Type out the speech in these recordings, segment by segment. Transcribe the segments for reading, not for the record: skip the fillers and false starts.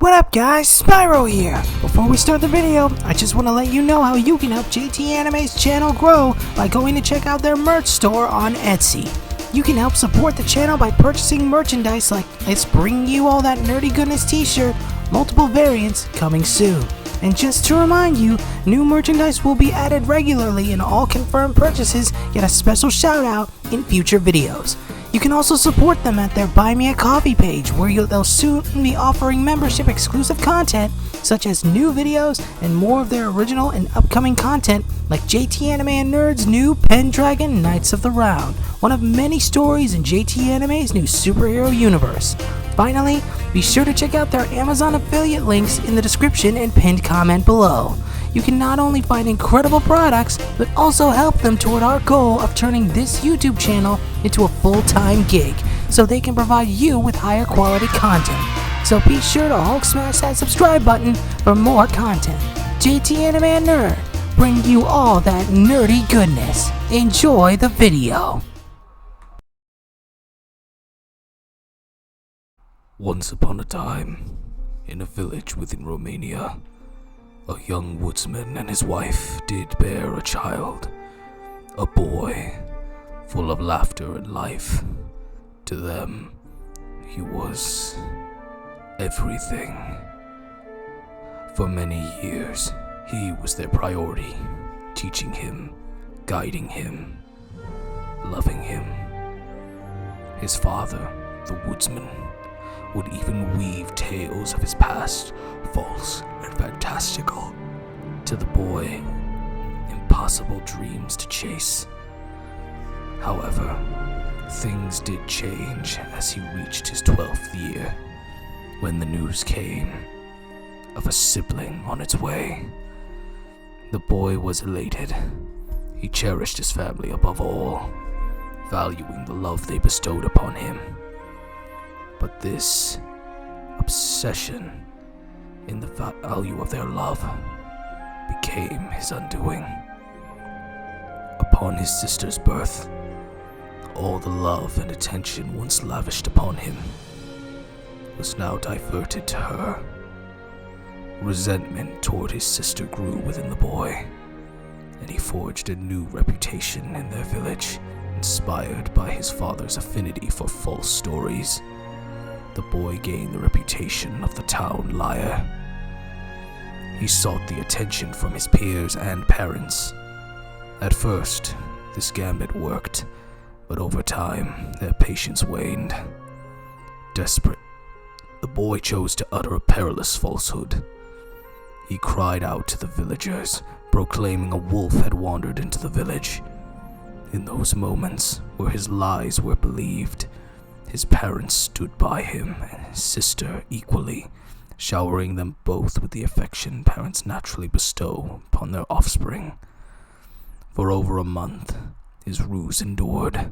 What up guys, Spyro here! Before we start the video, I just want to let you know how you can help JT Anime's channel grow by going to check out their merch store on Etsy. You can help support the channel by purchasing merchandise like It's Bringing You All That Nerdy Goodness t-shirt, multiple variants coming soon. And just to remind you, new merchandise will be added regularly and all confirmed purchases get a special shout out in future videos. You can also support them at their Buy Me a Coffee page, where they'll soon be offering membership exclusive content such as new videos and more of their original and upcoming content like JT Anime and Nerd's new Pendragon Knights of the Round, one of many stories in JT Anime's new superhero universe. Finally, be sure to check out their Amazon affiliate links in the description and pinned comment below. You can not only find incredible products, but also help them toward our goal of turning this YouTube channel into a full-time gig, so they can provide you with higher quality content. So be sure to Hulk smash that subscribe button for more content. JT Anime and Nerd, bring you all that nerdy goodness. Enjoy the video. Once upon a time, in a village within Romania, a young woodsman and his wife did bear a child, a boy, full of laughter and life. To them, he was everything. For many years, he was their priority, teaching him, guiding him, loving him. His father, the woodsman, would even weave tales of his past, false and fantastical, to the boy, impossible dreams to chase. However, things did change as he reached his 12th year, when the news came of a sibling on its way. The boy was elated. He cherished his family above all, valuing the love they bestowed upon him. But this obsession in the value of their love became his undoing. Upon his sister's birth, all the love and attention once lavished upon him was now diverted to her. Resentment toward his sister grew within the boy, and he forged a new reputation in their village, inspired by his father's affinity for false stories. The boy gained the reputation of the town liar. He sought the attention from his peers and parents. At first, this gambit worked, but over time, their patience waned. Desperate, the boy chose to utter a perilous falsehood. He cried out to the villagers, proclaiming a wolf had wandered into the village. In those moments where his lies were believed, his parents stood by him, and his sister equally, showering them both with the affection parents naturally bestow upon their offspring. For over a month, his ruse endured,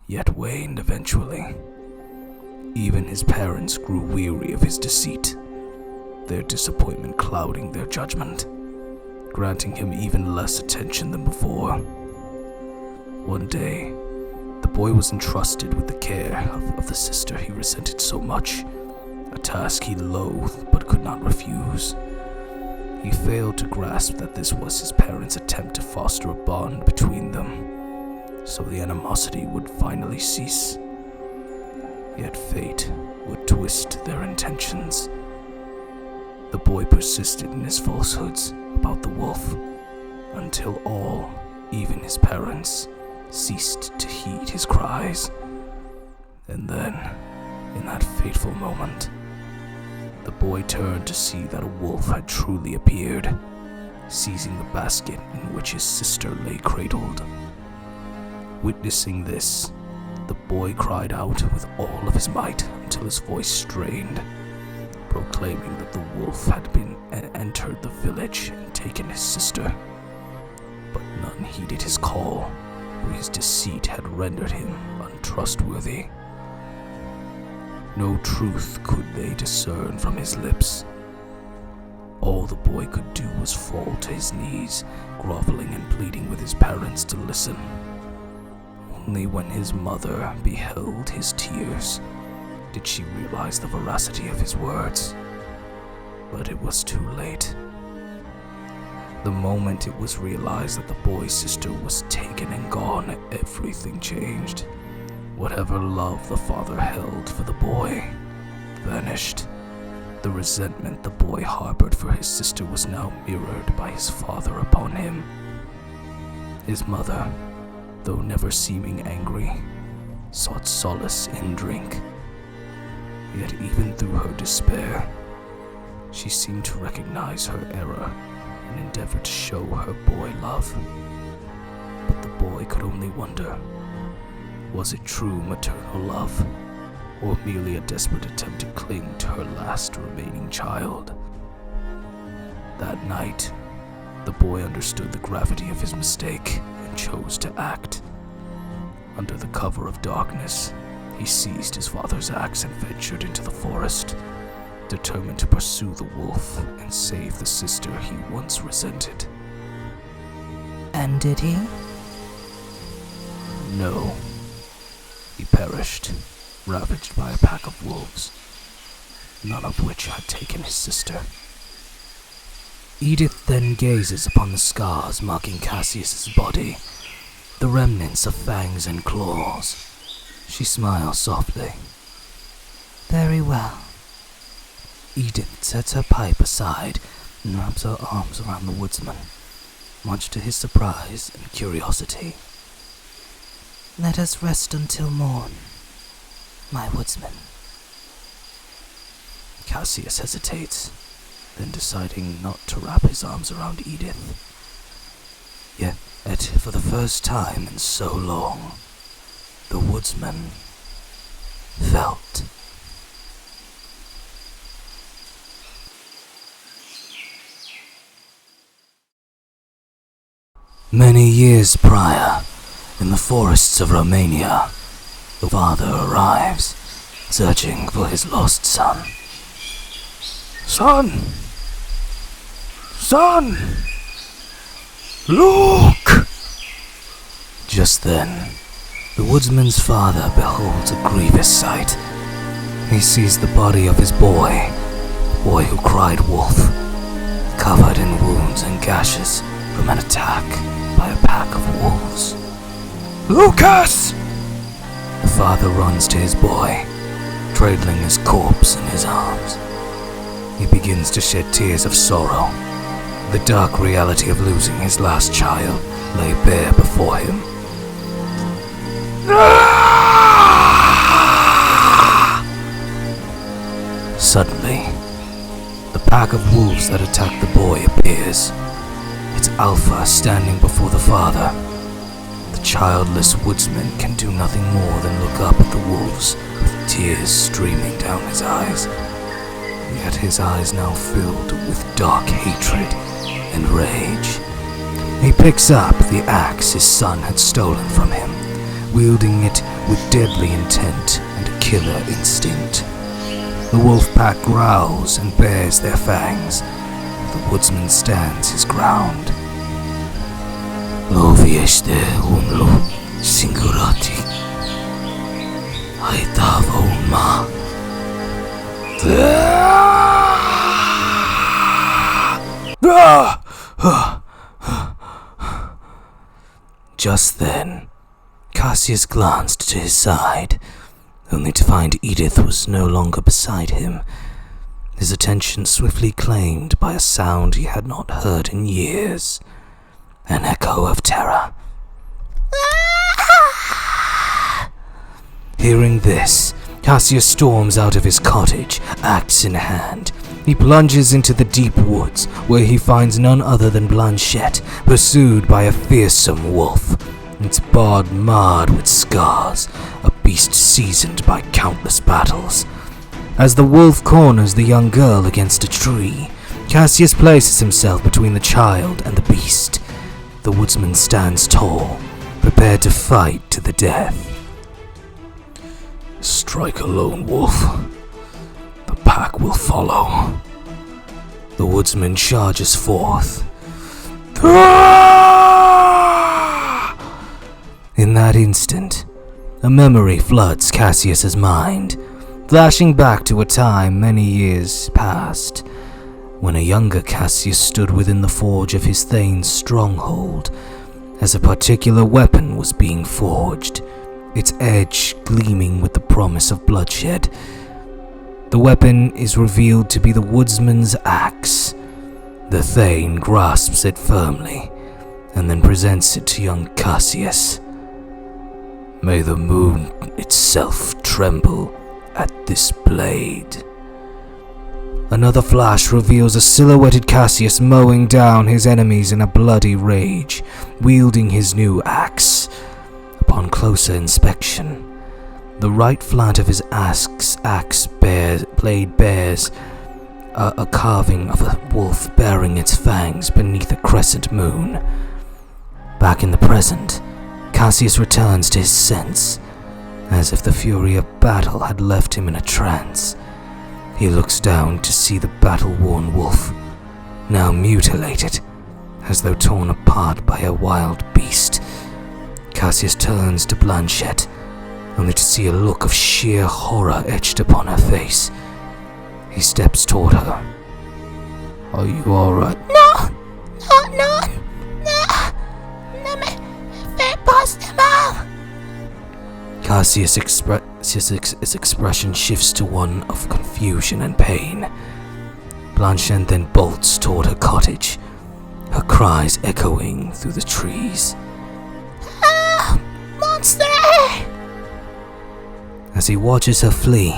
yet waned eventually. Even his parents grew weary of his deceit, their disappointment clouding their judgment, granting him even less attention than before. One day, the boy was entrusted with the care of the sister he resented so much, a task he loathed but could not refuse. He failed to grasp that this was his parents' attempt to foster a bond between them, so the animosity would finally cease. Yet fate would twist their intentions. The boy persisted in his falsehoods about the wolf, until all, even his parents, ceased to heed his cries. And then, in that fateful moment, the boy turned to see that a wolf had truly appeared, seizing the basket in which his sister lay cradled. Witnessing this, the boy cried out with all of his might until his voice strained, proclaiming that the wolf had entered the village and taken his sister. But none heeded his call, for his deceit had rendered him untrustworthy. No truth could they discern from his lips. All the boy could do was fall to his knees, groveling and pleading with his parents to listen. Only when his mother beheld his tears did she realize the veracity of his words. But it was too late. The moment it was realized that the boy's sister was taken and gone, everything changed. Whatever love the father held for the boy vanished. The resentment the boy harbored for his sister was now mirrored by his father upon him. His mother, though never seeming angry, sought solace in drink. Yet even through her despair, she seemed to recognize her error and endeavored to show her boy love. But the boy could only wonder, was it true maternal love, or merely a desperate attempt to cling to her last remaining child? That night, the boy understood the gravity of his mistake and chose to act. Under the cover of darkness, he seized his father's axe and ventured into the forest, determined to pursue the wolf and save the sister he once resented. And did he? No. He perished, ravaged by a pack of wolves, none of which had taken his sister. Edith then gazes upon the scars marking Cassius's body, the remnants of fangs and claws. She smiles softly. Very well. Edith sets her pipe aside and wraps her arms around the woodsman, much to his surprise and curiosity. Let us rest until morn, my woodsman. Cassius hesitates, then deciding not to wrap his arms around Edith. Yet, for the first time in so long, the woodsman felt. Many years prior, in the forests of Romania, the father arrives, searching for his lost son. Son! Son! Look! Just then, the woodsman's father beholds a grievous sight. He sees the body of his boy who cried wolf, covered in wounds and gashes from an attack by a pack of wolves. Lucas! The father runs to his boy, cradling his corpse in his arms. He begins to shed tears of sorrow. The dark reality of losing his last child lay bare before him. Suddenly, the pack of wolves that attacked the boy appears. It's Alpha standing before the father. The childless woodsman can do nothing more than look up at the wolves with tears streaming down his eyes. Yet his eyes now filled with dark hatred and rage. He picks up the axe his son had stolen from him, wielding it with deadly intent and a killer instinct. The wolf pack growls and bares their fangs. The woodsman stands his ground. Lo vieste unlo singurati. Haitava unma. Just then, Cassius glanced to his side, only to find Edith was no longer beside him, his attention swiftly claimed by a sound he had not heard in years, an echo of terror. Hearing this, Cassius storms out of his cottage, axe in hand. He plunges into the deep woods, where he finds none other than Blanchette, pursued by a fearsome wolf, its body marred with scars, a beast seasoned by countless battles. As the wolf corners the young girl against a tree, Cassius places himself between the child and the beast. The woodsman stands tall, prepared to fight to the death. Strike a lone wolf. The pack will follow. The woodsman charges forth. In that instant, a memory floods Cassius's mind, flashing back to a time many years past. when a younger Cassius stood within the forge of his Thane's stronghold, as a particular weapon was being forged, its edge gleaming with the promise of bloodshed. The weapon is revealed to be the Woodsman's axe. The Thane grasps it firmly, and then presents it to young Cassius. May the moon itself tremble at this blade. Another flash reveals a silhouetted Cassius mowing down his enemies in a bloody rage, wielding his new axe. Upon closer inspection, the right flank of his blade bears a carving of a wolf bearing its fangs beneath a crescent moon. Back in the present, Cassius returns to his sense, as if the fury of battle had left him in a trance. He looks down to see the battle-worn wolf, now mutilated, as though torn apart by a wild beast. Cassius turns to Blanchette, only to see a look of sheer horror etched upon her face. He steps toward her. Are you alright? No, Cassius' expression shifts to one of confusion and pain. Blanchette then bolts toward her cottage, her cries echoing through the trees. Ah, monster! As he watches her flee,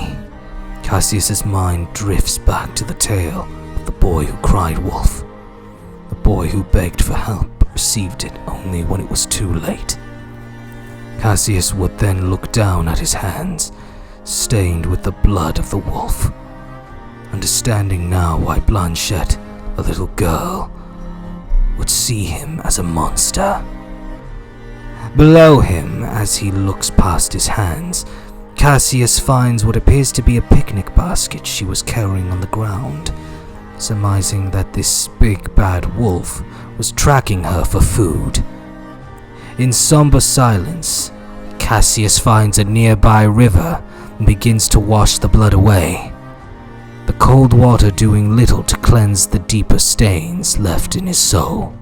Cassius' mind drifts back to the tale of the boy who cried wolf. The boy who begged for help but received it only when it was too late. Cassius would then look down at his hands, stained with the blood of the wolf, understanding now why Blanchette, a little girl, would see him as a monster. Below him, as he looks past his hands, Cassius finds what appears to be a picnic basket she was carrying on the ground, surmising that this big bad wolf was tracking her for food. In somber silence, Cassius finds a nearby river and begins to wash the blood away, the cold water doing little to cleanse the deeper stains left in his soul.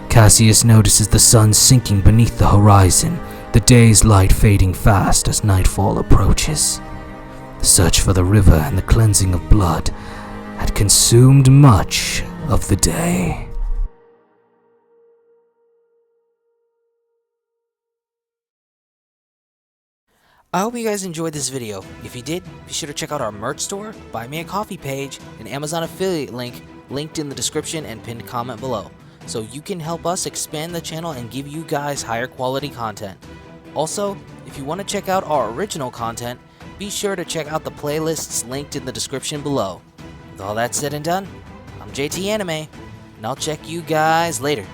Cassius notices the sun sinking beneath the horizon, the day's light fading fast as nightfall approaches. The search for the river and the cleansing of blood had consumed much of the day. I hope you guys enjoyed this video. If you did, be sure to check out our merch store, buy me a coffee page, and Amazon affiliate link linked in the description and pinned comment below, so you can help us expand the channel and give you guys higher quality content. Also, if you want to check out our original content, be sure to check out the playlists linked in the description below. With all that said and done, I'm JT Anime, and I'll check you guys later.